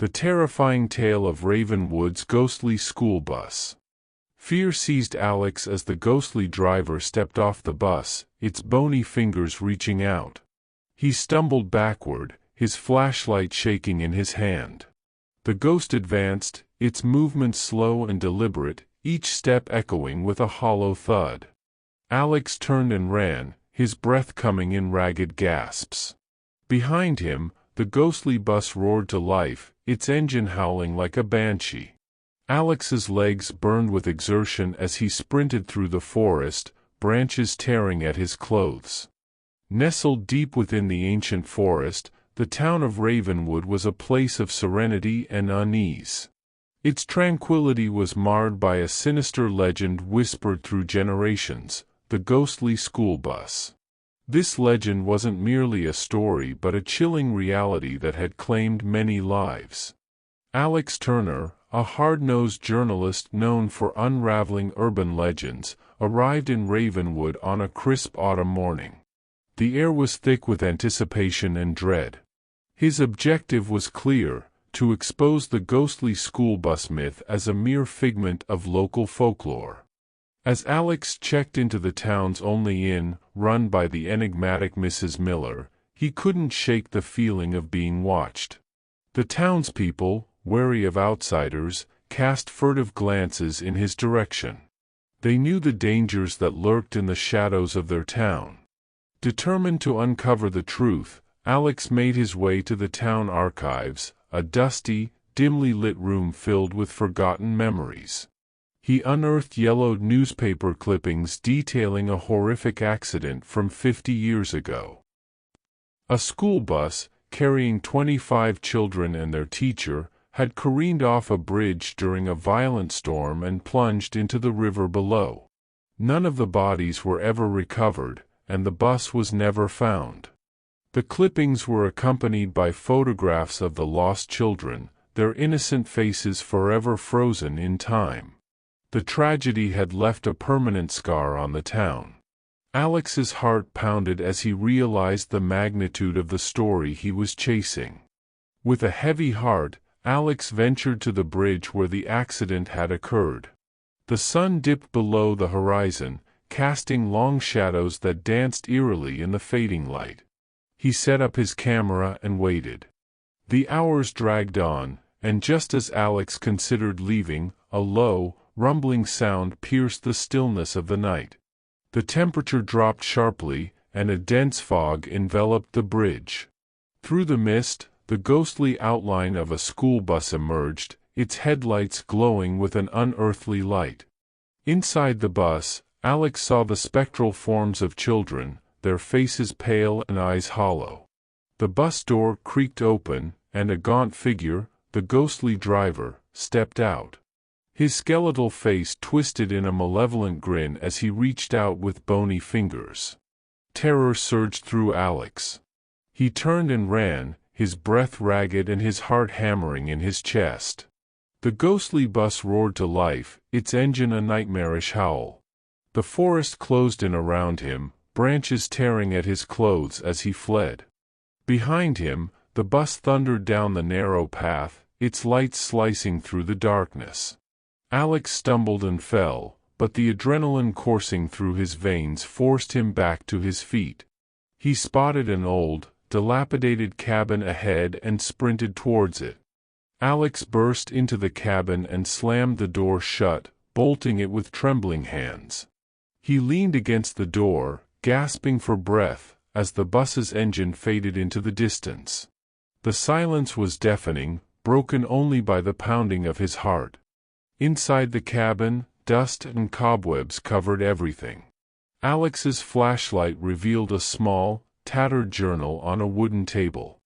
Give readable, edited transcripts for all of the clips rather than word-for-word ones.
The terrifying tale of Ravenwood's ghostly school bus. Fear seized Alex as the ghostly driver stepped off the bus, its bony fingers reaching out. He stumbled backward, his flashlight shaking in his hand. The ghost advanced, its movements slow and deliberate, each step echoing with a hollow thud. Alex turned and ran, his breath coming in ragged gasps. Behind him, the ghostly bus roared to life, its engine howling like a banshee. Alex's legs burned with exertion as he sprinted through the forest, branches tearing at his clothes. Nestled deep within the ancient forest, the town of Ravenwood was a place of serenity and unease. Its tranquility was marred by a sinister legend whispered through generations, the ghostly school bus. This legend wasn't merely a story but a chilling reality that had claimed many lives. Alex Turner, a hard-nosed journalist known for unraveling urban legends, arrived in Ravenwood on a crisp autumn morning. The air was thick with anticipation and dread. His objective was clear: to expose the ghostly school bus myth as a mere figment of local folklore. As Alex checked into the town's only inn, run by the enigmatic Mrs. Miller, he couldn't shake the feeling of being watched. The townspeople, wary of outsiders, cast furtive glances in his direction. They knew the dangers that lurked in the shadows of their town. Determined to uncover the truth, Alex made his way to the town archives, a dusty, dimly lit room filled with forgotten memories. He unearthed yellowed newspaper clippings detailing a horrific accident from 50 years ago. A school bus, carrying 25 children and their teacher, had careened off a bridge during a violent storm and plunged into the river below. None of the bodies were ever recovered, and the bus was never found. The clippings were accompanied by photographs of the lost children, their innocent faces forever frozen in time. The tragedy had left a permanent scar on the town. Alex's heart pounded as he realized the magnitude of the story he was chasing. With a heavy heart, Alex ventured to the bridge where the accident had occurred. The sun dipped below the horizon, casting long shadows that danced eerily in the fading light. He set up his camera and waited. The hours dragged on, and just as Alex considered leaving, a low, rumbling sound pierced the stillness of the night. The temperature dropped sharply, and a dense fog enveloped the bridge. Through the mist, the ghostly outline of a school bus emerged, its headlights glowing with an unearthly light. Inside the bus, Alex saw the spectral forms of children, their faces pale and eyes hollow. The bus door creaked open, and a gaunt figure, the ghostly driver, stepped out. His skeletal face twisted in a malevolent grin as he reached out with bony fingers. Terror surged through Alex. He turned and ran, his breath ragged and his heart hammering in his chest. The ghostly bus roared to life, its engine a nightmarish howl. The forest closed in around him, branches tearing at his clothes as he fled. Behind him, the bus thundered down the narrow path, its lights slicing through the darkness. Alex stumbled and fell, but the adrenaline coursing through his veins forced him back to his feet. He spotted an old, dilapidated cabin ahead and sprinted towards it. Alex burst into the cabin and slammed the door shut, bolting it with trembling hands. He leaned against the door, gasping for breath, as the bus's engine faded into the distance. The silence was deafening, broken only by the pounding of his heart. Inside the cabin, dust and cobwebs covered everything. Alex's flashlight revealed a small, tattered journal on a wooden table.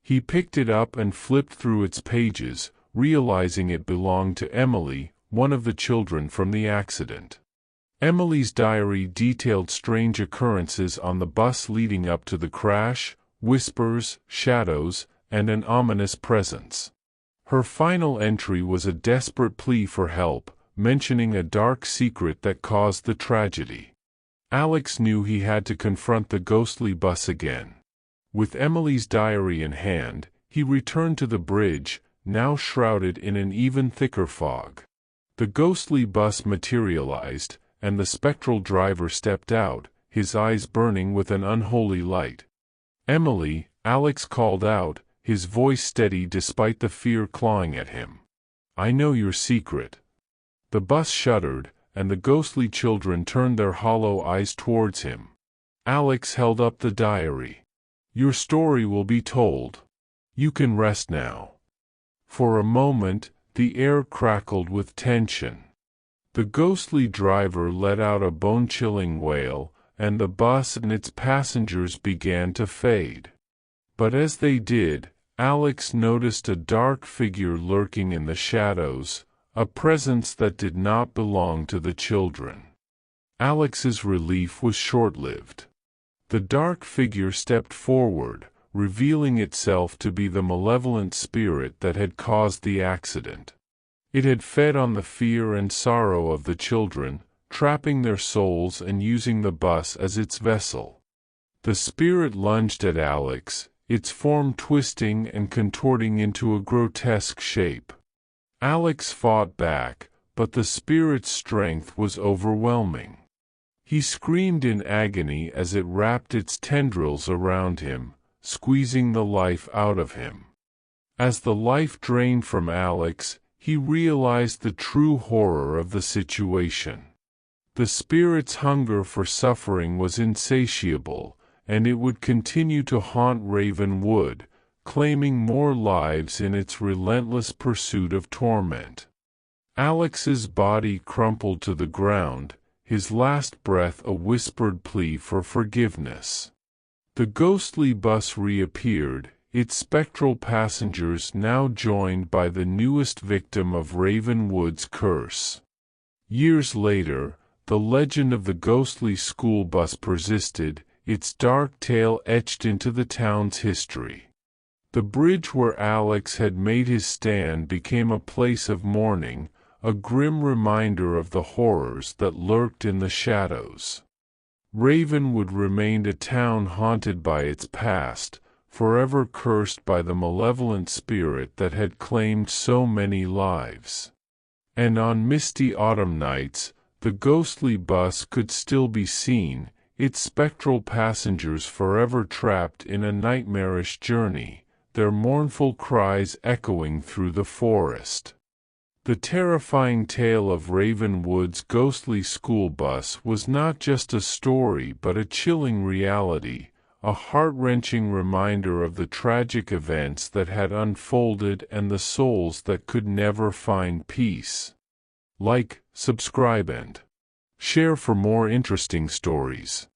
He picked it up and flipped through its pages, realizing it belonged to Emily, one of the children from the accident. Emily's diary detailed strange occurrences on the bus leading up to the crash, whispers, shadows, and an ominous presence. Her final entry was a desperate plea for help, mentioning a dark secret that caused the tragedy. Alex knew he had to confront the ghostly bus again. With Emily's diary in hand, he returned to the bridge, now shrouded in an even thicker fog. The ghostly bus materialized, and the spectral driver stepped out, his eyes burning with an unholy light. "Emily," Alex called out, his voice steady despite the fear clawing at him. "I know your secret." The bus shuddered, and the ghostly children turned their hollow eyes towards him. Alex held up the diary. "Your story will be told. You can rest now." For a moment, the air crackled with tension. The ghostly driver let out a bone-chilling wail, and the bus and its passengers began to fade. But as they did, Alex noticed a dark figure lurking in the shadows, a presence that did not belong to the children. Alex's relief was short-lived. The dark figure stepped forward, revealing itself to be the malevolent spirit that had caused the accident. It had fed on the fear and sorrow of the children, trapping their souls and using the bus as its vessel. The spirit lunged at Alex, its form twisting and contorting into a grotesque shape. Alex fought back, but the spirit's strength was overwhelming. He screamed in agony as it wrapped its tendrils around him, squeezing the life out of him. As the life drained from Alex, he realized the true horror of the situation. The spirit's hunger for suffering was insatiable, and it would continue to haunt Ravenwood, claiming more lives in its relentless pursuit of torment. Alex's body crumpled to the ground, his last breath a whispered plea for forgiveness. The ghostly bus reappeared, its spectral passengers now joined by the newest victim of Ravenwood's curse. Years later, the legend of the ghostly school bus persisted, its dark tale etched into the town's history. The bridge where Alex had made his stand became a place of mourning, a grim reminder of the horrors that lurked in the shadows. Ravenwood remained a town haunted by its past, forever cursed by the malevolent spirit that had claimed so many lives. And on misty autumn nights, the ghostly bus could still be seen, its spectral passengers forever trapped in a nightmarish journey, their mournful cries echoing through the forest. The terrifying tale of Ravenwood's ghostly school bus was not just a story but a chilling reality, a heart-wrenching reminder of the tragic events that had unfolded and the souls that could never find peace. Like, subscribe and share for more interesting stories.